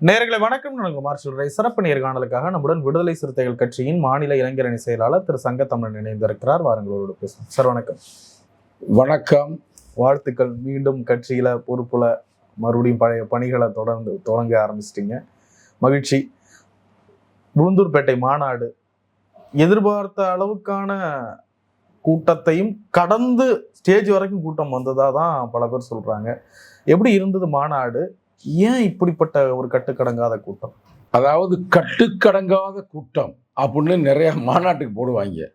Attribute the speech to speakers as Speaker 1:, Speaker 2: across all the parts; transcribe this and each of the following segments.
Speaker 1: நேயர்களே வணக்கம். நான் குமார் சொல்றேன். சிறப்பு நேர்காணலுக்காக நம்முடன் விடுதலை சிறுத்தைகள் கட்சியின் மாநில இளைஞரணி செயலாளர் திரு சங்கத்தமிழன் இணைந்திருக்கிறார். வாருங்களோடு பேசுவோம். சார் வணக்கம்.
Speaker 2: வணக்கம்.
Speaker 1: வாழ்த்துக்கள். மீண்டும் கட்சியில பொறுப்புல மறுபடியும் பழைய பணிகளை தொடங்க ஆரம்பிச்சிட்டீங்க. மகிழ்ச்சி. உளுந்தூர்பேட்டை மாநாடு எதிர்பார்த்த அளவுக்கான கூட்டத்தையும் கடந்து ஸ்டேஜ் வரைக்கும் கூட்டம் வந்ததா தான் பல பேர் சொல்றாங்க. எப்படி இருந்தது மாநாடு? ஏன் இப்படிப்பட்ட ஒரு கட்டுக்கடங்காத கூட்டம்?
Speaker 2: அதாவது கட்டுக்கடங்காத கூட்டம் அப்படின்னு நிறைய மாநாட்டுக்கு போடுவாங்க.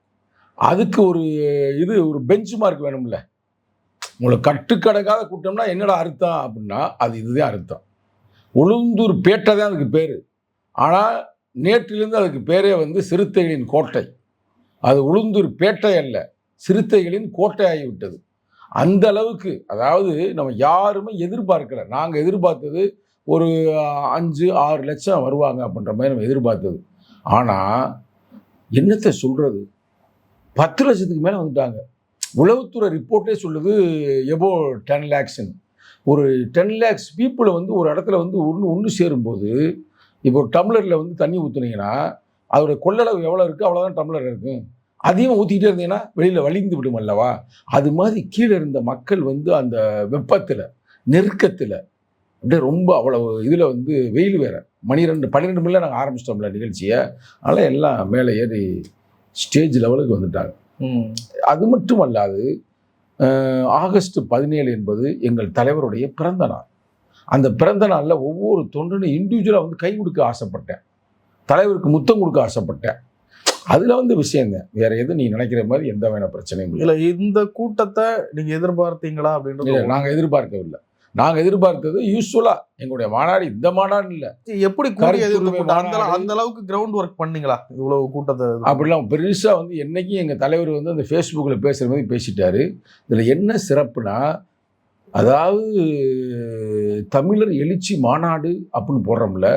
Speaker 2: அதுக்கு ஒரு பெஞ்ச் மார்க் வேணும்ல. உங்களுக்கு கட்டுக்கடங்காத கூட்டம்னா என்னடா அர்த்தம் அப்படின்னா அது இதுதான் அர்த்தம். உளுந்தூர் பேட்டை தான் அதுக்கு பேர். ஆனால் நேற்றிலிருந்து அதுக்கு பேரே சிறுத்தைகளின் கோட்டை. அது உளுந்தூர் பேட்டை அல்ல, சிறுத்தைகளின் கோட்டை ஆகிவிட்டது. அந்த அளவுக்கு, அதாவது நம்ம யாருமே எதிர்பார்க்கல. நாங்கள் எதிர்பார்த்தது ஒரு 5-6 லட்சம் வருவாங்க அப்படின்ற மாதிரி நம்ம எதிர்பார்த்தது. ஆனால் என்னத்தை சொல்கிறது, 10 லட்சத்துக்கு மேலே வந்துட்டாங்க. உளவுத்துறை ரிப்போர்ட்டே சொல்லுது எபோ 10 lakhsன்னு. ஒரு 10 lakhs பீப்புளை ஒரு இடத்துல ஒன்று சேரும்போது, இப்போ டம்ளரில் தண்ணி ஊற்றுனீங்கன்னா அதோட கொள்ளளவு எவ்வளோ இருக்குது அவ்வளோதான் டம்ளர் இருக்கும். அதிகமாக ஊற்றிக்கிட்டே இருந்தீங்கன்னா வெளியில் வலிந்து விடும் அல்லவா. அது மாதிரி கீழே இருந்த மக்கள் அந்த வெப்பத்தில், நெருக்கத்தில் அப்படியே ரொம்ப அவ்வளோ இதில் வெயில் வேறு 12 மணில நாங்கள் ஆரம்பிச்சிட்டோம்ல நிகழ்ச்சியை. அதனால் எல்லாம் மேலே ஏறி ஸ்டேஜ் லெவலுக்கு வந்துட்டாங்க. அது மட்டும் அல்லாது ஆகஸ்ட் 17 என்பது எங்கள் தலைவருடைய பிறந்த நாள். அந்த பிறந்த நாளில் ஒவ்வொரு தொண்டனும் இண்டிவிஜுவலாக கை கொடுக்க ஆசைப்பட்டேன், தலைவருக்கு முத்தம் கொடுக்க ஆசைப்பட்டேன். அதில் விஷயம் தான். வேற எதுவும் நீ நினைக்கிற மாதிரி எந்த வேணா பிரச்சனையும்
Speaker 1: இல்லை. இந்த கூட்டத்தை நீங்கள் எதிர்பார்த்தீங்களா அப்படின்றது?
Speaker 2: நாங்கள் எதிர்பார்க்கவில்லை. நாங்கள் எதிர்பார்த்தது யூஸ்வலா எங்களுடைய மாநாடு, இந்த மாநாடு இல்லை.
Speaker 1: எப்படி அந்த அளவுக்கு கிரவுண்ட் ஒர்க் பண்ணீங்களா? இவ்வளவு கூட்டத்தை
Speaker 2: அப்படிலாம் பெருசா என்னைக்கும் எங்கள் தலைவர் அந்த ஃபேஸ்புக்கில் பேசுகிற மாதிரி பேசிட்டாரு. இதில் என்ன சிறப்புனா, அதாவது தமிழர் எழுச்சி மாநாடு அப்படின்னு போடுறோம்ல,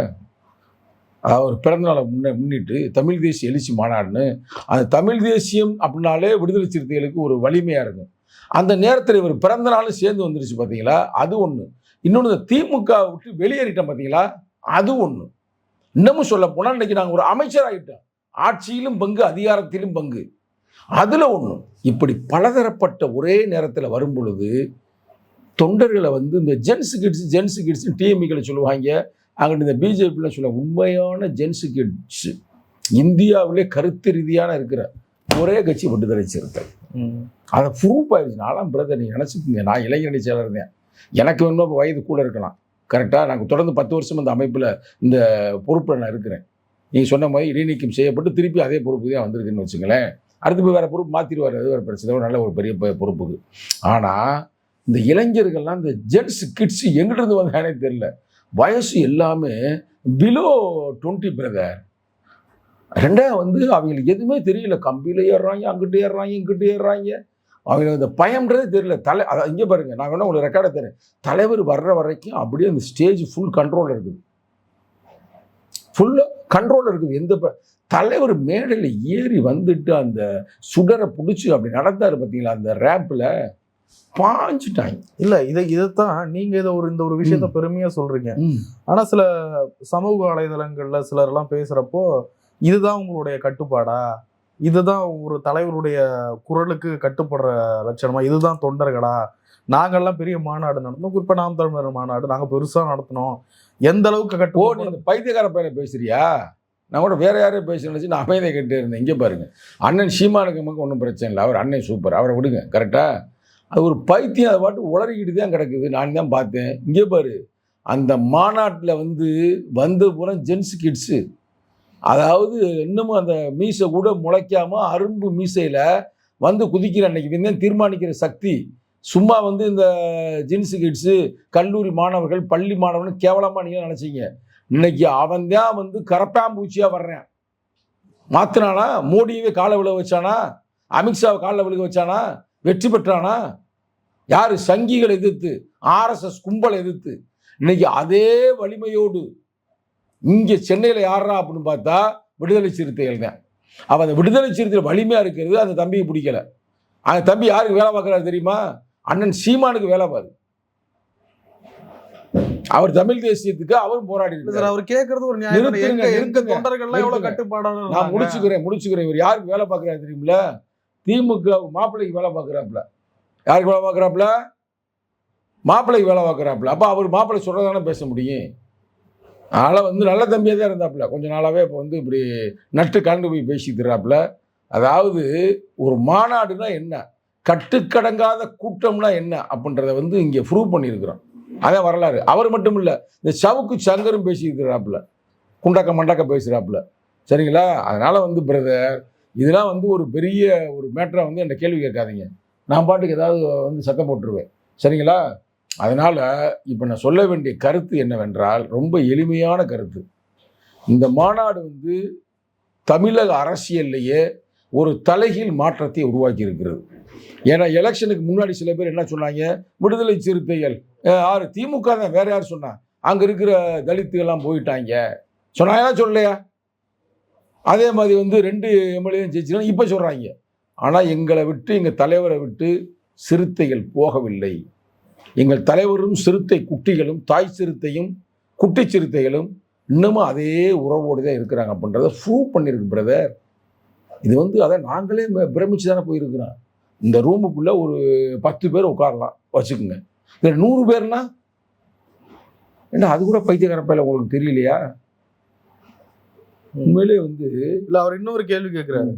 Speaker 2: ஒரு பிறந்தநாளை முன்னிட்டு தமிழ் தேசிய எழுச்சி மாநாடுன்னு. அந்த தமிழ் தேசியம் அப்படின்னாலே விடுதலை சிறுத்தைகளுக்கு ஒரு வலிமையாக இருக்கும். அந்த நேரத்தில் இவர் பிறந்த நாளும் சேர்ந்து வந்துருச்சு பார்த்தீங்களா, அது ஒன்று. இன்னொன்று, இந்த திமுக விட்டு வெளியேறிட்டோம் பார்த்தீங்களா, அது ஒன்று. இன்னமும் சொல்ல போனால் இன்றைக்கி நாங்கள் ஒரு அமைச்சராகிட்டோம். ஆட்சியிலும் பங்கு, அதிகாரத்திலும் பங்கு, அதில் ஒன்று. இப்படி பலதரப்பட்ட ஒரே நேரத்தில் வரும் பொழுது தொண்டர்களை இந்த ஜென்ஸ் கிட்ஸ் டிஎம்இக்களை சொல்லுவாங்க. அங்கிட்டு இந்த பிஜேபியில் சொல்ல உண்மையான ஜென்ஸு கிட்ஸ் இந்தியாவிலே கருத்து ரீதியான இருக்கிற ஒரே கட்சி விடுதலை சிறுத்தை. அதை ப்ரூவ் ஆயிடுச்சு. நாலாம் பிரதர், நீங்கள் நினச்சிக்கோங்க, நான் இளைஞரணி செயலர் இருந்தேன். எனக்கு வேணுமா இப்போ வயது கூட இருக்கலாம், கரெக்டாக. நாங்கள் தொடர்ந்து 10 வருஷம் இந்த அமைப்பில் இந்த பொறுப்பில் நான் இருக்கிறேன். நீங்கள் சொன்ன மாதிரி இடைநீக்கம் செய்யப்பட்டு திருப்பி அதே பொறுப்பு தான் வந்திருக்குன்னு வச்சுங்களேன். அடுத்து போய் வேறு பொறுப்பு மாற்றிடுவார், அது வேறு பிரச்சனை, நல்ல ஒரு பெரிய பொறுப்புக்கு. ஆனால் இந்த இளைஞர்கள்லாம், இந்த ஜென்ஸ் கிட்ஸ் எங்கிட்டிருந்து வந்தானே தெரியல. வயசு எல்லாமே பிலோ 20 பிரதர். ரெண்டாவது அவங்களுக்கு எதுவுமே தெரியல. கம்பியில் ஏறுறாங்க, அங்கிட்டு ஏறுறாங்க, இங்கிட்டு ஏறுறாங்க. அவங்களுக்கு அந்த பயம்ன்றதே தெரியல. அதான் இங்கே பாருங்கள், நான் வேணா உங்களுக்கு ரெக்கார்டை தரேன். தலைவர் வர்ற வரைக்கும் அப்படியே அந்த ஸ்டேஜ் ஃபுல் கண்ட்ரோலில் இருக்குது, ஃபுல்லாக கண்ட்ரோலில் இருக்குது. தலைவர் மேடையில் ஏறி வந்துட்டு அந்த சுடரை பிடிச்சி அப்படி நடந்தார் பார்த்தீங்களா, அந்த ரேம்பில் பாஞ்சிட்டாங்க.
Speaker 1: இல்லை, இதைத்தான் நீங்கள் இந்த ஒரு விஷயத்த பெருமையாக சொல்கிறீங்க. ஆனால் சில சமூக வலைதளங்களில் சிலர்லாம் பேசுகிறப்போ, இதுதான் உங்களுடைய கட்டுப்பாடா, இதுதான் ஒரு தலைவருடைய குரலுக்கு கட்டுப்படுற லட்சணமா, இதுதான் தொண்டர்களா, நாங்கள்லாம் பெரிய மாநாடு நடத்தணும், குறிப்பாக நாம் தமிழர் மாநாடு நாங்கள் பெருசாக நடத்தினோம், எந்த அளவுக்கு
Speaker 2: கட்டுப்பாடு? பைத்தியக்கார பையனை பேசுறியா? நான் கூட வேற யாரையும் பேசுறேன்னு நான் அமைதியை கேட்டே இருந்தேன். இங்கே பாருங்க, அண்ணன் சீமானுக்கு நமக்கு ஒன்றும் பிரச்சனை இல்லை, அவர் அண்ணன் சூப்பர், அவரை விடுங்க, கரெக்டாக. அது ஒரு பைத்தியம், அதை பாட்டு உளறிக்கிட்டு தான் கிடக்குது. நான் தான் பார்த்தேன். இங்கே பாரு, அந்த மாநாட்டில் வந்து பூரா ஜென்ஸ் கிட்ஸு, அதாவது இன்னமும் அந்த மீசை கூட முளைக்காமல் அரும்பு மீசையில் குதிக்கிற அன்னைக்கு தீர்மானிக்கிற சக்தி. சும்மா இந்த ஜென்ஸ் கிட்ஸு, கல்லூரி மாணவர்கள், பள்ளி மாணவர்கள் கேவலமாக நீங்கள் நினச்சிங்க. இன்னைக்கு அவன் தான் கரப்பாம்பூச்சியாக வர்றேன். மாற்றினானா? மோடியவே காலை விழ வச்சானா? அமித்ஷாவை காலில் விழுக வச்சானா? வெற்றி பெற்றானா? யார்? சங்கிகளை எதிர்த்து, RSS கும்பலை எதிர்த்து. இன்னைக்கு அதே வலிமையோடு இங்கே சென்னையில் யாரா அப்படின்னு பார்த்தா விடுதலை சிறுத்தைகள் தான். அவன் அந்த விடுதலை சிறுத்தைகள் வலிமையாக இருக்கிறது அந்த தம்பியை பிடிக்கல. அந்த தம்பி யாருக்கு வேலை பார்க்குறாரு தெரியுமா? அண்ணன் சீமானுக்கு வேலை பாரு. அவர் தமிழ் தேசியத்துக்கு அவரும் போராடி
Speaker 1: சார்
Speaker 2: இருக்காரு.
Speaker 1: அவர் கேட்கறது ஒரு நியாயம்.
Speaker 2: நிறுத்துங்க,
Speaker 1: எங்க
Speaker 2: நிறுத்துங்க,
Speaker 1: தொண்டர்கள்லாம் எவ்வளவு
Speaker 2: நிறுத்துங்க.
Speaker 1: கட்டுப்பாடான
Speaker 2: நான் முடிச்சுக்கிறேன். இவர் யாருக்கு வேலை பார்க்குறாரு தெரியுமில? திமுக மாப்பிள்ளைக்கு வேலை பார்க்குறாப்புல. யாருக்கு வேலை பார்க்குறாப்புல? மாப்பிள்ளைக்கு வேலை பார்க்குறாப்புல. அப்போ அவர் மாப்பிள்ளை சொல்றதானே பேச முடியும். அதனால் வந்து நல்ல தம்பியாக தான் இருந்தாப்புல. கொஞ்ச நாளாகவே இப்போ வந்து இப்படி நட்டு கலந்து போய் பேசிக்கிறாப்புல. அதாவது ஒரு மாநாடுனா என்ன, கட்டுக்கடங்காத கூட்டம்னா என்ன அப்படின்றத வந்து இங்கே ப்ரூவ் பண்ணியிருக்கிறோம். அதான் வரலாறு. அவர் மட்டும் இல்லை, இந்த சவுக்கு சங்கரும் பேசியிருக்கிறாப்புல, குண்டக்க மண்டக்க பேசுகிறாப்புல. சரிங்களா? அதனால் வந்து பிரதர், இதெல்லாம் வந்து ஒரு பெரிய ஒரு மேட்டரை வந்து என்கிட்ட கேள்வி கேட்காதீங்க. நான் பாட்டுக்கு ஏதாவது வந்து சத்தம் போட்டுருவேன். சரிங்களா? அதனால் இப்போ நான் சொல்ல வேண்டிய கருத்து என்னவென்றால், ரொம்ப எளிமையான கருத்து. இந்த மாநாடு வந்து தமிழக அரசியல்லையே ஒரு தலைகீழ் மாற்றத்தை உருவாக்கி இருக்கிறது. ஏன்னா எலெக்ஷனுக்கு முன்னாடி சில பேர் என்ன சொன்னாங்க, விடுதலை சிறுத்தைகள் யார், திமுக தான், வேற யார் சொன்னா, அங்கே இருக்கிற தலித்துகள்லாம் போயிட்டாங்க சொன்னாங்களா, சொல்லலையா? அதே மாதிரி வந்து 2 எம்எல்ஏ ஜெயிச்சுக்கலாம் இப்போ சொல்கிறாங்க. ஆனால் எங்களை விட்டு, எங்கள் தலைவரை விட்டு சிறுத்தைகள் போகவில்லை. எங்கள் தலைவரும் சிறுத்தை குட்டிகளும், தாய் சிறுத்தையும் குட்டி சிறுத்தைகளும் இன்னமும் அதே உறவோடு தான் இருக்கிறாங்க அப்படின்றத ப்ரூவ் பண்ணியிருக்கு பிரதர். இது வந்து அதை நாங்களே பிரமிச்சு தானே போயிருக்கிறோம். இந்த ரூமுக்குள்ளே ஒரு 10 பேர் உட்காரலாம் வச்சுக்கோங்க. இதில் 100 பேர்னா என்ன, அது கூட பைத்தியக்காரப்பையில உங்களுக்கு தெரியலையா? உண்மையிலே வந்து
Speaker 1: இல்ல, அவர் இன்னொரு கேள்வி கேட்கிறாரு.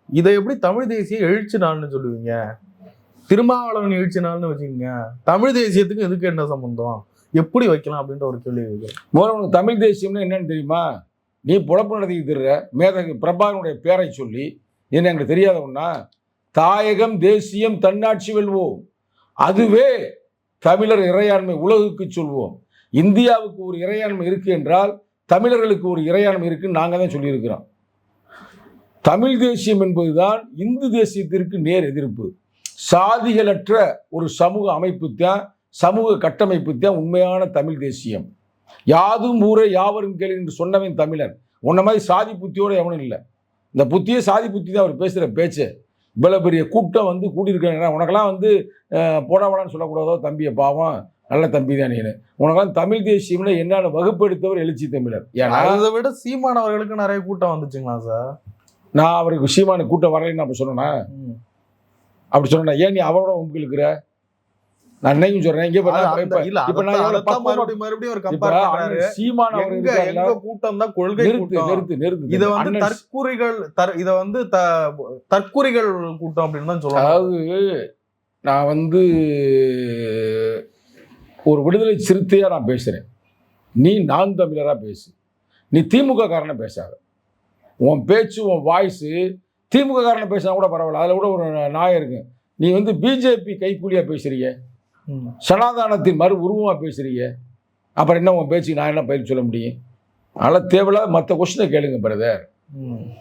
Speaker 1: இதை எப்படி தமிழ் தேசிய எழுச்சி நாள்னு சொல்லுவீங்க? திருமாவளவன் எழுச்சி நாள்னு வச்சுக்கோங்க. தமிழ் தேசியத்துக்கு இதுக்கு என்ன சம்பந்தம், எப்படி வைக்கலாம் அப்படின்ற ஒரு கேள்வி கேட்கிறேன்.
Speaker 2: முதல்ல உனக்கு தமிழ் தேசியம்னு என்னன்னு தெரியுமா? நீ பொழப்பு நடத்திக்கிட்டு இருக்கிற மேதகு பிரபாகரனுடைய பேரை சொல்லி என்ன எனக்கு தெரியாதவன்னா, தாயகம் தேசியம் தன்னாட்சி வெல்வோம், அதுவே தமிழர் இறையாண்மை உலகுக்கு சொல்வோம். இந்தியாவுக்கு ஒரு இறையாண்மை இருக்கு என்றால் தமிழர்களுக்கு ஒரு இறையாண்மை இருக்குன்னு நாங்கள் தான் சொல்லியிருக்கிறோம். தமிழ் தேசியம் என்பதுதான் இந்து தேசியத்திற்கு நேர் எதிர்ப்பு. சாதிகளற்ற ஒரு சமூக அமைப்பு தான், சமூக கட்டமைப்பு தான் உண்மையான தமிழ் தேசியம். யாதும் ஊரே யாவரும் கேளு என்று சொன்னவன் தமிழன். உன்ன மாதிரி சாதி புத்தியோட எவனும் இல்லை. இந்த புத்தியே சாதி புத்தி தான் அவர் பேசுகிற பேச்சு. இவ்வளோ பெரிய கூட்டம் வந்து கூட்டியிருக்காங்க. உனக்கெல்லாம் வந்து போடாவடான்னு சொல்லக்கூடாதோ, தம்பியை பாவம் நல்ல தம்பி தான் நீனு. உனக்கெல்லாம் தமிழ் தேசியம்னா என்னென்ன வகுப்படுத்தவர் எழுச்சி தமிழர். ஏன்னா
Speaker 1: அதை விட சீமானவர்களுக்கு நிறைய கூட்டம் வந்துச்சுங்களா சார்?
Speaker 2: நான் அவருக்கு சீமான கூட்டம் வரலைன்னு அப்போ சொன்னேன்னா, அப்படி சொன்னா ஏன் நீ அவரோட உங்களுக்கு இருக்கிற? நான் என்னையும் சொல்றேன். இங்க
Speaker 1: மறுபடியும் ஒரு கம்பேர் பண்றாரு.
Speaker 2: சீமான் அவர்
Speaker 1: எங்க கூட்டம் தான் கொள்கை கூட்டம்.
Speaker 2: நிறுத்து.
Speaker 1: இத வந்து தற்குறிகள், இத வந்து தற்குறிகள் கூட்டம் அப்படின்னு தான் சொல்லுவாங்க.
Speaker 2: அதாவது நான் வந்து ஒரு விடுதலை சிறுத்தையா நான் பேசுறேன். நீ நான் தமிழரா பேசு. நீ திமுக காரனை பேசாத. உன் பேச்சு, உன் வாய்ஸு திமுக காரனை பேசினா கூட பரவாயில்ல, அதில் கூட ஒரு நாயம் இருக்கு. நீ வந்து பிஜேபி கைக்கூலியா பேசுறீங்க, சனாதானத்தின் மறு உருவமாக பேசுறீங்க. அப்புறம் என்ன உன் பேச்சுக்கு நான் என்ன பயிர் சொல்ல முடியும்? அதனால் தேவையில்லாத மற்ற கொஸ்டினை கேளுங்க பிரதர்.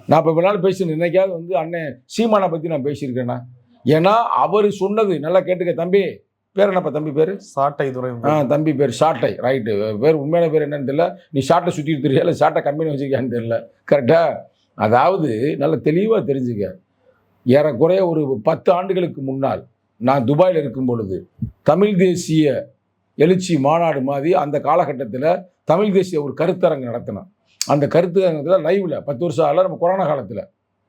Speaker 2: நான் இப்போ நாள் பேசுகிறேன். இன்னைக்காவது வந்து அண்ணன் சீமானை பற்றி நான் பேசியிருக்கேன்னா, ஏன்னா அவர் சொன்னது நல்லா கேட்டுக்க. தம்பி பேர் என்னப்பா? தம்பி பேர்
Speaker 1: சாட்டை துறை.
Speaker 2: தம்பி பேர் சாட்டை, ரைட்டு. பேர் உண்மையான பேர் என்னன்னு தெரியல. நீ சாட்டை சுற்றிட்டு தெரியல, இல்லை சாட்டை கம்பெனி வச்சுருக்கியான்னு தெரியல. கரெக்டா? அதாவது நல்ல தெளிவாக தெரிஞ்சுக்க. ஏறக்குறைய ஒரு 10 ஆண்டுகளுக்கு முன்னால் நான் துபாயில் இருக்கும் பொழுது தமிழ் தேசிய எழுச்சி மாநாடு மாதிரி அந்த காலகட்டத்தில் தமிழ் தேசிய ஒரு கருத்தரங்கு நடத்தினோம். அந்த கருத்தரங்கத்தில் லைவில் 10 வருஷம் ஆகல, நம்ம கொரோனா காலத்தில்,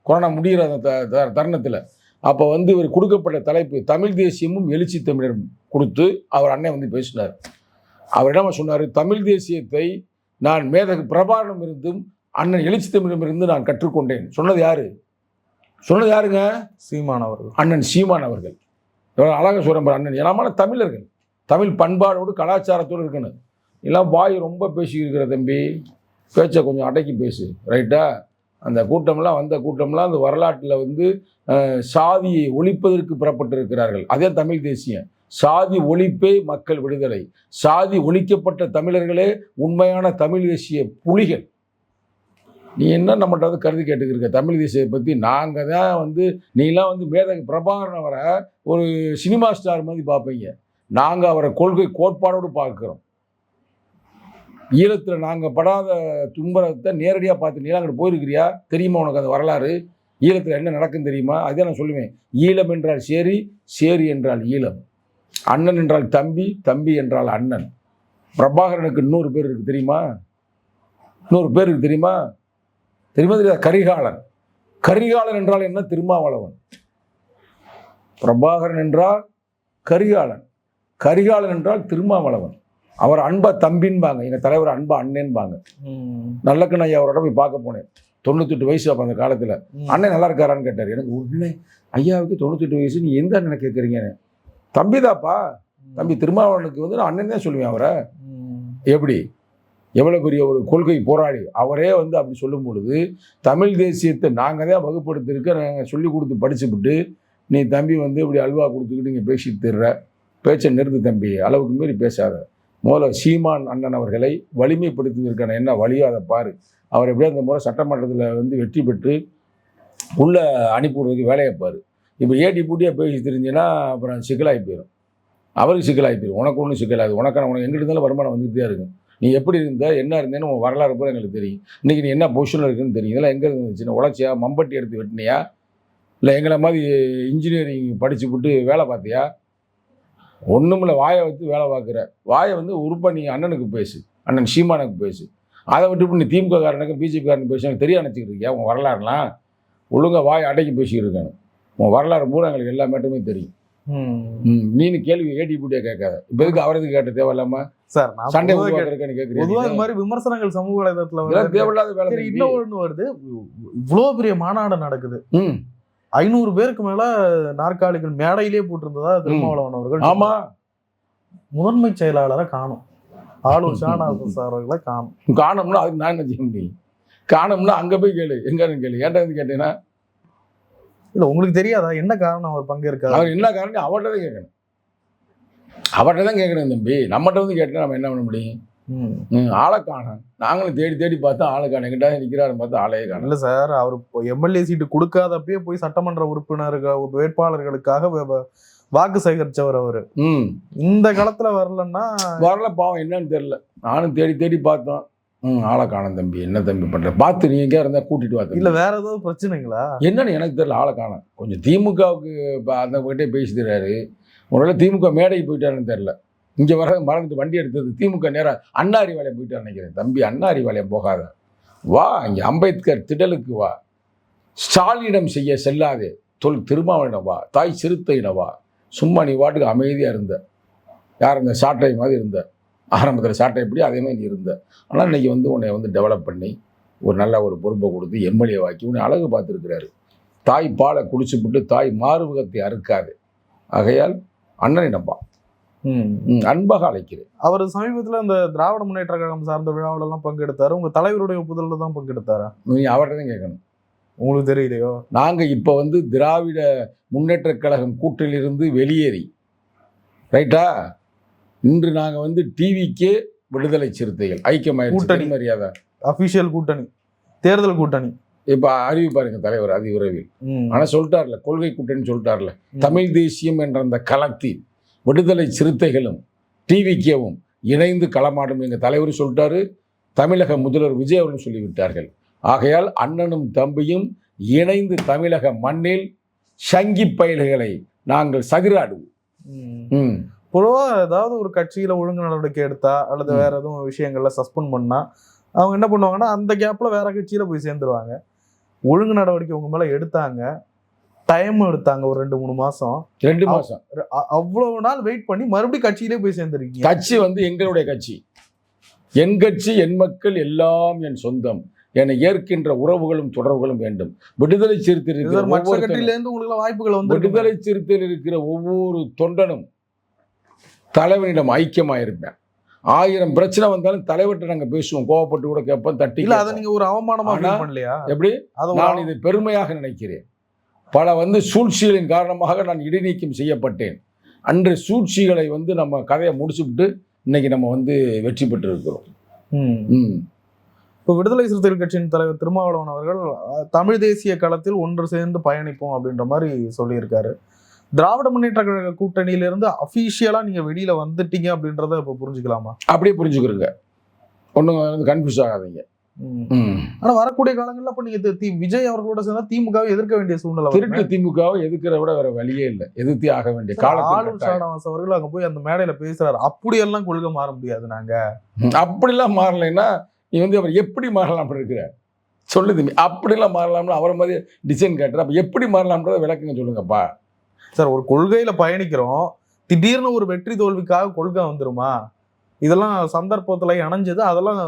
Speaker 2: கொரோனா முடிகிற அந்த தருணத்தில் அப்போ வந்து இவர் கொடுக்கப்பட்ட தலைப்பு தமிழ் தேசியமும் எழுச்சி தமிழரும் கொடுத்து அவர் அண்ணன் வந்து பேசினார். அவர் என்ன சொன்னார்? தமிழ் தேசியத்தை நான் மேதகு பிரபாகரனிடம் இருந்தும் அண்ணன் எழுச்சி தமிழிடம் இருந்து நான் கற்றுக்கொண்டேன். சொன்னது யாரு? சொன்னது யாருங்க?
Speaker 1: சீமான் அவர்கள்.
Speaker 2: அண்ணன் சீமான் அவர்கள். எவ்வளோ அழகாக சொல்கிற அண்ணன். ஏனாமான தமிழர்கள், தமிழ் பண்பாடோடு கலாச்சாரத்தோடு இருக்கணும். எல்லாம் வாய் ரொம்ப பேசியிருக்கிற தம்பி, பேச்சை கொஞ்சம் அடக்கி பேசு, ரைட்டா? அந்த கூட்டம்லாம் வந்த கூட்டம்லாம் அந்த வரலாற்றில் வந்து சாதியை ஒழிப்பதற்கு புறப்பட்டிருக்கிறார்கள். அதே தமிழ் தேசியம். சாதி ஒழிப்பே மக்கள் விடுதலை. சாதி ஒழிக்கப்பட்ட தமிழர்களே உண்மையான தமிழ் தேசிய புலிகள். நீ என்ன நம்மகிட்ட வந்து கருதி கேட்டுக்கிருக்க தமிழ் தேசியத்தை பற்றி? நாங்கள் தான் வந்து, நீலாம் வந்து மேதகு பிரபாகரன் அவரை ஒரு சினிமா ஸ்டார் மாதிரி பார்ப்பீங்க. நாங்கள் அவரை கொள்கை கோட்பாடோடு பார்க்குறோம். ஈழத்தில் நாங்கள் படாத துன்பத்தை நேரடியாக பார்த்து. நீலாம் அங்கே போயிருக்கிறியா? தெரியுமா உனக்கு அந்த வரலாறு? ஈழத்தில் என்ன நடக்குன்னு தெரியுமா? அதே நான் சொல்லுவேன். ஈழம் என்றால் சேரி, சேரி என்றால் ஈழம். அண்ணன் என்றால் தம்பி, தம்பி என்றால் அண்ணன். பிரபாகரனுக்கு இன்னொரு பேர் இருக்கு தெரியுமா? இன்னொரு பேர் இருக்கு தெரியுமா? தெரியாத? கரிகாலன். கரிகாலன் என்றால் என்ன? திருமாவளவன். பிரபாகரன் என்றால் கரிகாலன், கரிகாலன் என்றால் திருமாவளவன். அவர் அன்பா தம்பின்பாங்க, எங்க தலைவர் அன்பா அண்ணன்பாங்க. நல்லக்கண்ண ஐயா அவரோட போய் பார்க்க போனேன். 98 வயசு அப்போ அந்த காலத்துல. அண்ணன் நல்லா இருக்காரான்னு கேட்டார். எனக்கு உடனே ஐயாவுக்கு 98 வயசு, நீ எந்த அண்ணனை கேட்குறீங்க? தம்பிதாப்பா, தம்பி திருமாவளவனுக்கு வந்து நான் அண்ணன் தான் சொல்லுவேன் அவரை. எப்படி எவ்வளோ பெரிய ஒரு கொள்கை போராளி அவரே வந்து அப்படி சொல்லும் பொழுது, தமிழ் தேசியத்தை நாங்கள் தான் வகுப்படுத்திருக்க, நாங்கள் சொல்லி கொடுத்து படிச்சுவிட்டு நீ தம்பி வந்து இப்படி அல்வா கொடுத்துக்கிட்டு இங்கே பேசிட்டு தர்ற பேச்சை நிறுத்து தம்பி, அளவுக்கு மீறி பேசாத. முதல்ல சீமான் அண்ணன் அவர்களை வலிமைப்படுத்துவதற்கான என்ன வழியோ அதை பாரு. அவர் எப்படியோ அந்த முறை சட்டமன்றத்தில் வந்து வெற்றி பெற்று உள்ளே அனுப்பிவிடுறதுக்கு வேலையை பாரு. இப்போ ஏடி பூட்டியாக பேசி தெரிஞ்சுன்னா அப்புறம் சிக்கலாகி போயிடும், அவருக்கு சிக்கலாகி போயிடும். உனக்கு ஒன்றும் சிக்கலாகுது, உனக்கு எங்கிட்ட இருந்தாலும் வருமானம் வந்துகிட்டே இருக்கும். நீ எப்படி இருந்த, என்ன இருந்தேன்னு உன் வரலாறு கூட எங்களுக்கு தெரியும். இன்றைக்கி நீ என்ன பொசிஷனில் இருக்குன்னு தெரியும். இதெல்லாம் எங்கே இருந்துச்சுன்னா உழைச்சியா, மம்பட்டி எடுத்து வெட்டினியா, இல்லை எங்களை மாதிரி இன்ஜினியரிங் படித்து விட்டு வேலை பார்த்தியா? ஒன்றும் இல்லை, வாயை வச்சு வேலை பார்க்குற. வாயை வந்து உறுப்பாக நீ அண்ணனுக்கு பேசு, அண்ணன் சீமானுக்கு பேசு. அதை விட்டு நீ திமுக காரனுக்கு பிஜேபி காரனுக்கு பேச தெரிய நினச்சிக்கிட்டு இருக்கியா? உன் வரலாறுலாம் ஒழுங்காக வாயை அடக்கி பேசிக்கிட்டு இருக்கானு. உன் வரலாறு பூரா எங்களுக்கு எல்லா மேட்டுமே தெரியும். நீனு கேள்வி ஏடி பூட்டியா கேட்காத. இப்போ எதுக்கு அவரதுக்கு கேட்ட தேவையில்லாம
Speaker 1: சார்
Speaker 2: சண்டை உருவாக்குறதுன்னு கேட்குறீங்க.
Speaker 1: பொதுவாக இந்த மாதிரி விமர்சனங்கள் சமூக வலைதளத்துல
Speaker 2: தேவையில்லாத வேலை.
Speaker 1: இன்னொன்று வருது, இவ்வளோ பெரிய மாநாடு நடக்குது, 500 பேருக்கு மேல நாற்காலிகள் மேடையிலே போட்டிருந்ததா திருமாவளவன் அவர்கள்.
Speaker 2: ஆமா,
Speaker 1: முதன்மை செயலாளரை காணும், ஆளுநர் ஷானவாஸ் சார் அவர்களை காணும்.
Speaker 2: காணும்னா அதுக்கு நான் என்ன செய்ய முடியும்? காணும்னா அங்க போய் கேளு, எங்கன்னு கேளு. ஏன்டா கேட்டீங்கன்னா
Speaker 1: இல்ல உங்களுக்கு தெரியாதா என்ன காரணம் அவர் பங்கேற்காது?
Speaker 2: அவர் என்ன காரணம் அவர்கிட்ட தான் கேட்கணும், அவர்கிட்ட தான் கேட்கணும் தம்பி. நம்மகிட்ட வந்து கேட்டா நம்ம என்ன பண்ண முடியும்? ஆளை காணும். நாங்களும் தேடி தேடி பார்த்தா ஆளை காணும், எங்கிட்ட நிற்கிறாருன்னு பார்த்தா ஆளையே காணும்.
Speaker 1: இல்லை சார், அவர் எம்எல்ஏ சீட்டு கொடுக்காதப்பயே போய் சட்டமன்ற உறுப்பினர்கள் வேட்பாளர்களுக்காக வாக்கு சேகரிச்சவர் அவரு. இந்த காலத்துல வரலன்னா
Speaker 2: வரல, பாவம் என்னன்னு தெரியல. நானும் தேடி தேடி பார்த்தோம். ஆளை காணும் தம்பி, என்ன தம்பி பண்ற, பார்த்து நீ எங்கேயா இருந்தா கூட்டிட்டு வா.
Speaker 1: இல்ல வேற ஏதாவது பிரச்சனைங்களா
Speaker 2: என்னன்னு எனக்கு தெரியல. ஆளை காணும். கொஞ்சம் திமுகவுக்கு அந்த கிட்டே பேசிக்கிறாரு. ஒருவேளை திமுக மேடைக்கு போயிட்டாருன்னு தெரியல. இங்கே வர மறந்துட்டு வண்டி எடுத்தது திமுக நேரம் அண்ணாரி வேலையை போயிட்டு நினைக்கிறேன். தம்பி அண்ணாரி வேலையை போகாத, வா இங்கே அம்பேத்கர் திடலுக்கு வா, ஸ்டாலினிடம் செய்ய செல்லாதே, திருமாவளிடம் வா, தாய் சிறுத்தையிடம் வா. சும்மா நீ வாட்டுக்கு அமைதியாக இருந்த, யார் இந்த சாட்டை மாதிரி இருந்த, ஆரம்பத்தில் சாட்டை எப்படி அதே மாதிரி நீ இருந்த. ஆனால் இன்றைக்கி வந்து உன்னை வந்து டெவலப் பண்ணி ஒரு நல்ல ஒரு பொறுப்பை கொடுத்து எம்எல்ஏ வாக்கி உன்னை அழகு பார்த்துருக்கிறாரு. தாய் பாலை குடிச்சுவிட்டு தாய் மாறுமுகத்தை அறுக்காது. ஆகையால் அண்ணனிடம்பா அன்பாக அழைக்கிறேன்.
Speaker 1: அவர் சமீபத்தில் இந்த திராவிட முன்னேற்ற கழகம் சார்ந்த விழாவிலெல்லாம் பங்கெடுத்தாரு. உங்க தலைவருடைய ஒப்புதலில் தான் பங்கெடுத்தாரா?
Speaker 2: நீ அவர்கிட்ட தான் கேட்கணும்,
Speaker 1: உங்களுக்கு தெரியலையோ?
Speaker 2: நாங்கள் இப்போ வந்து திராவிட முன்னேற்ற கழகம் கூட்டிலிருந்து வெளியேறி ரைட்டா, இன்று நாங்கள் வந்து டிவிக்கே விடுதலை சிறுத்தைகள் ஐக்கியமாயிடுச்சு மரியாதை அஃபிஷியல்
Speaker 1: கூட்டணி, தேர்தல் கூட்டணி
Speaker 2: இப்போ அறிவிப்பாருங்க தலைவர் அதி விரைவில். ஆனால் சொல்லிட்டார்ல, கொள்கை கூட்டணி சொல்லிட்டார்ல. தமிழ் தேசியம் என்ற அந்த களத்தில் விடுதலை சிறுத்தைகளும் டிவிக்கேவும் இணைந்து களமாடும் எங்கள் தலைவர் சொல்லிட்டாரு. தமிழக முதல்வர் விஜய் அவர்களும் சொல்லிவிட்டார்கள். ஆகையால் அண்ணனும் தம்பியும் இணைந்து தமிழக மண்ணில் சங்கி பயல்களை நாங்கள் சகிராடுவோம்.
Speaker 1: பொதுவாக ஏதாவது ஒரு கட்சியில ஒழுங்கு நடவடிக்கை எடுத்தா அல்லது வேற எதுவும் விஷயங்கள்ல சஸ்பெண்ட் பண்ணா அவங்க என்ன பண்ணுவாங்கன்னா அந்த கேப்ல வேற கட்சியில போய் சேர்ந்துருவாங்க. ஒழுங்கு நடவடிக்கை உங்க மேல எடுத்தாங்க, டைம் எடுத்தாங்க, ஒரு 2-3 மாசம்,
Speaker 2: 2 மாசம்,
Speaker 1: அவ்வளவு நாள் வெயிட் பண்ணி மறுபடியும் கட்சியிலே போய் சேர்ந்துருக்கீங்க.
Speaker 2: கட்சி வந்து எங்களுடைய கட்சி, என் கட்சி, என் மக்கள் எல்லாம் என் சொந்தம் என ஏற்கின்ற உறவுகளும் தொடர்புகளும் வேண்டும். விடுதலை சிறுத்தையில்
Speaker 1: வாய்ப்புகள் வந்து
Speaker 2: விடுதலை சிறுத்தையில் இருக்கிற ஒவ்வொரு தொண்டனும் தலைவனிடம் ஐக்கியமாயிருப்பேன். 1000 பிரச்சனை வந்தாலும் தலைவர்கிட்ட நாங்கள் பேசுவோம், கோவப்பட்டு கூட கேட்போம், தட்டி.
Speaker 1: இல்லை அதை நீங்க ஒரு அவமானமா பண்ணலையா?
Speaker 2: எப்படி? நான் இதை பெருமையாக நினைக்கிறேன். பல வந்து சூழ்ச்சிகளின் காரணமாக நான் இடைநீக்கம் செய்யப்பட்டேன். அன்று சூழ்ச்சிகளை வந்து நம்ம கதையை முடிச்சுவிட்டு இன்னைக்கு நம்ம வந்து வெற்றி பெற்று இருக்கிறோம்.
Speaker 1: இப்போ விடுதலை சிறுத்தைகள் கட்சியின் தலைவர் திருமாவளவன் அவர்கள் தமிழ் தேசிய களத்தில் ஒன்று சேர்ந்து பயணிப்போம் அப்படின்ற மாதிரி சொல்லியிருக்காரு. திராவிட முன்னேற்ற கழக கூட்டணியிலிருந்து அஃபீஷியலா நீங்க வெளியில வந்துட்டீங்க அப்படின்றத இப்போ புரிஞ்சுக்கலாமா?
Speaker 2: அப்படியே புரிஞ்சுக்கிறீங்க, ஒன்றும் கன்ஃபியூஸ் ஆகாதீங்க.
Speaker 1: ஆனா வரக்கூடிய காலங்கள்ல அப்ப நீங்க விஜய் அவர்களோட சேர்ந்தா திமுகவை எதிர்க்க வேண்டிய சூழ்நிலை
Speaker 2: திருட்டு திமுகவை எதிர்க்கிறத விட வேற வழியே இல்லை, எதிர்த்தே ஆக வேண்டிய
Speaker 1: ஆளுநர் ஷானவாஸ் அவர்கள் அங்க போய் அந்த மேடையில பேசுறாரு. அப்படியெல்லாம் கொள்கை மாற முடியாது. நாங்க
Speaker 2: அப்படிலாம் மாறலைன்னா நீ வந்து அவர் எப்படி மாறலாம் இருக்கிற சொல்லுது, அப்படிலாம் மாறலாம்னு அவரை மாதிரி டிசைன் காட்டுற. அப்ப எப்படி மாறலாம்ன்றத விளக்குங்க சொல்லுங்கப்பா.
Speaker 1: சார், ஒரு கொள்கையில பயணிக்கிறோம், திடீர்னு ஒரு வெற்றி தோல்விக்காக கொள்கை வந்துருமா? இதெல்லாம் சந்தர்ப்பத்துல இணைஞ்சது, அதெல்லாம்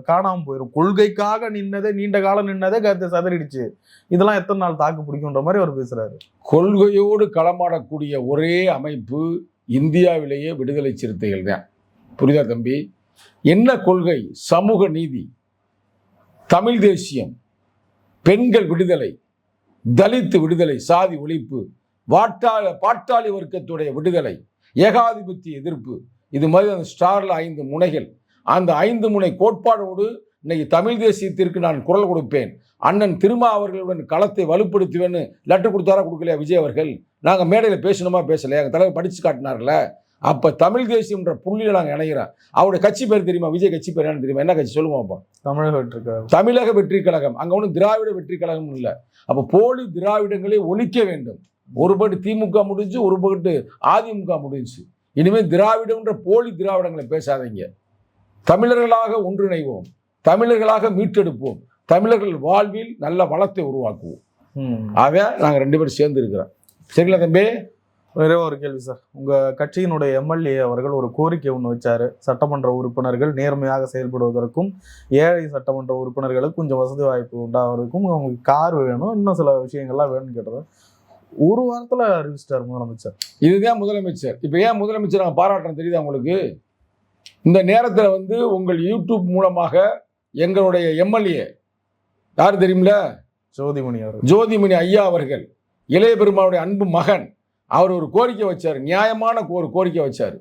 Speaker 1: காணாம போயிடும். கொள்கைக்காக நின்னதே, நீண்ட காலம் நின்னதே கருத்து சதறிடுச்சு. இதெல்லாம் எத்தனை நாள் தாக்கு பிடிக்கும்ன்ற மாதிரி அவர் பேசுறாரு.
Speaker 2: கொள்கையோடு களமாடக்கூடிய ஒரே அமைப்பு இந்தியாவிலேயே விடுதலை சிறுத்தைகள் தான். புரியுதா தம்பி? என்ன கொள்கை? சமூக நீதி, தமிழ் தேசியம், பெண்கள் விடுதலை, தலித்து விடுதலை, சாதி ஒழிப்பு, பாட்டாளி வர்க்கத்துடைய விடுதலை, ஏகாதிபத்திய எதிர்ப்பு. இது மாதிரி அந்த ஸ்டார்ல 5 முனைகள். அந்த 5 முனை கோட்பாடோடு இன்னைக்கு தமிழ் தேசியத்திற்கு நான் குரல் கொடுப்பேன், அண்ணன் திருமா அவர்களுடன் களத்தை வலுப்படுத்துவேன்னு லெட்டர் கொடுத்தாரா கொடுக்கலையா விஜய் அவர்கள்? நாங்கள் மேடையில் பேசணுமா பேசலையா? எங்கள் தலைவர் படித்து காட்டினார்ல. அப்போ தமிழ் தேசியம்ன்ற புள்ளியில் நாங்கள் இணைகிறோம். அவருடைய கட்சி பேர் தெரியுமா? விஜய் கட்சி பேர் என்ன தெரியுமா? என்ன கட்சி சொல்லுவோம்? அப்போ தமிழக வெற்றி கழகம். அங்கே ஒன்றும் திராவிட வெற்றி கழகம் இல்லை. அப்போ போலி திராவிடங்களை ஒழிக்க வேண்டும். ஒரு பட்டு திமுக முடிஞ்சு, ஒரு பட்டு அதிமுக முடிஞ்சு. இனிமேல் திராவிடம்ன்ற போலி திராவிடங்களை பேசாதீங்க. தமிழர்களாக ஒன்றிணைவோம், தமிழர்களாக மீட்டெடுப்போம், தமிழர்கள் வாழ்வில் நல்ல வளத்தை உருவாக்குவோம். ஆக நாங்கள் 2 பேரும் சேர்ந்து இருக்கிறோம். சரிங்களா தம்பி?
Speaker 1: வேற ஒரு கேள்வி சார். உங்க கட்சியினுடைய எம்எல்ஏ அவர்கள் ஒரு கோரிக்கை ஒன்று வச்சாரு. சட்டமன்ற உறுப்பினர்கள் நேர்மையாக செயல்படுவதற்கும், ஏழை சட்டமன்ற உறுப்பினர்களுக்கு கொஞ்சம் வசதி வாய்ப்பு உண்டாவதற்கும் அவங்களுக்கு கார் வேணும், இன்னும் சில விஷயங்கள்லாம் வேணும்னு கேட்டது. ஒரு வாரத்தில் அறிவிச்சிட்டார் முதலமைச்சர்.
Speaker 2: இதுதான் முதலமைச்சர். இப்போ ஏன் முதலமைச்சர் நாங்கள் பாராட்டுறோம் தெரியுதா உங்களுக்கு? இந்த நேரத்தில் வந்து உங்கள் யூடியூப் மூலமாக எங்களுடைய எம்எல்ஏ யார் தெரியுமில்ல?
Speaker 1: ஜோதிமணி அவர்கள்.
Speaker 2: ஜோதிமணி ஐயா அவர்கள், இளைய பெருமானுடைய அன்பு மகன். அவர் ஒரு கோரிக்கை வச்சார், நியாயமான ஒரு கோரிக்கை வச்சார்.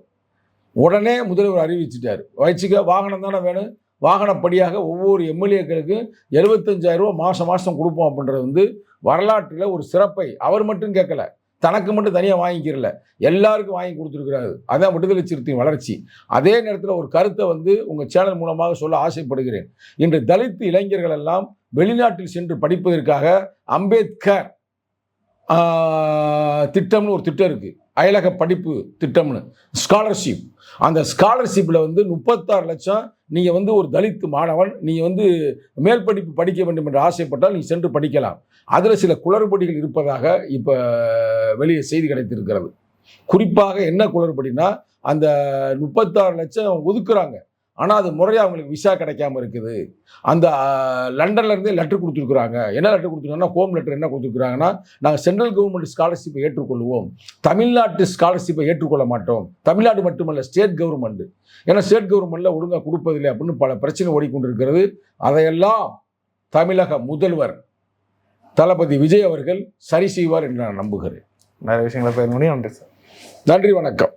Speaker 2: உடனே முதல்வர் அறிவிச்சிட்டார், வச்சுக்க வாகனம் தானே வேணும், வாகனப்படியாக ஒவ்வொரு எம்எல்ஏக்களுக்கு 75,000 ரூபா மாதம் கொடுப்போம் அப்படின்றது வந்து வரலாற்றில் ஒரு சிறப்பை அவர் மட்டும் கேட்கல, தனக்கு மட்டும் தனியாக வாங்கிக்கிறல, எல்லாருக்கும் வாங்கி கொடுத்துருக்கிறாரு. அதான் விடுதலை சிறுத்தையின் வளர்ச்சி. அதே நேரத்தில் ஒரு கருத்தை வந்து உங்கள் சேனல் மூலமாக சொல்ல ஆசைப்படுகிறேன். இன்று தலித் இளைஞர்கள் எல்லாம் வெளிநாட்டில் சென்று படிப்பதற்காக அம்பேத்கர் திட்டம்னு ஒரு திட்டம் இருக்குது, அயலக படிப்பு திட்டம்னு, ஸ்காலர்ஷிப். அந்த ஸ்காலர்ஷிப்பில் வந்து 36 லட்சம். நீங்கள் வந்து ஒரு தலித் மாணவன், நீங்கள் வந்து மேல் படிப்பு படிக்க வேண்டும் என்று ஆசைப்பட்டால் நீங்கள் சென்று படிக்கலாம். அதில் சில குளறுபடிகள் இருப்பதாக இப்போ வெளியே செய்தி கிடைத்திருக்கிறது. குறிப்பாக என்ன குளறுபடினா, அந்த 36 லட்சம் ஒதுக்குறாங்க, ஆனால் அது முறையாக அவங்களுக்கு விசா கிடைக்காம இருக்குது. அந்த லண்டன்லேருந்தே லெட்டர் கொடுத்துருக்குறாங்க. என்ன லெட்டர் கொடுத்துருக்காங்கன்னா, ஹோம் லெட்டர் என்ன கொடுத்துருக்குறாங்கன்னா, நாங்கள் சென்ட்ரல் கவர்மெண்ட் ஸ்காலர்ஷிப்பை ஏற்றுக்கொள்வோம், தமிழ்நாட்டு ஸ்காலர்ஷிப்பை ஏற்றுக்கொள்ள மாட்டோம். தமிழ்நாடு மட்டுமல்ல, ஸ்டேட் கவர்மெண்ட். ஏன்னா ஸ்டேட் கவர்மெண்ட்டில் ஒழுங்காக கொடுப்பதில்லை அப்படின்னு பல பிரச்சனை ஓடிக்கொண்டிருக்கிறது. அதையெல்லாம் தமிழக முதல்வர் தளபதி விஜய் அவர்கள் சரி செய்வார் என்று நான் நம்புகிறேன்.
Speaker 1: நிறைய விஷயங்களை பேர் பண்ணி நன்றி சார்.
Speaker 2: நன்றி, வணக்கம்.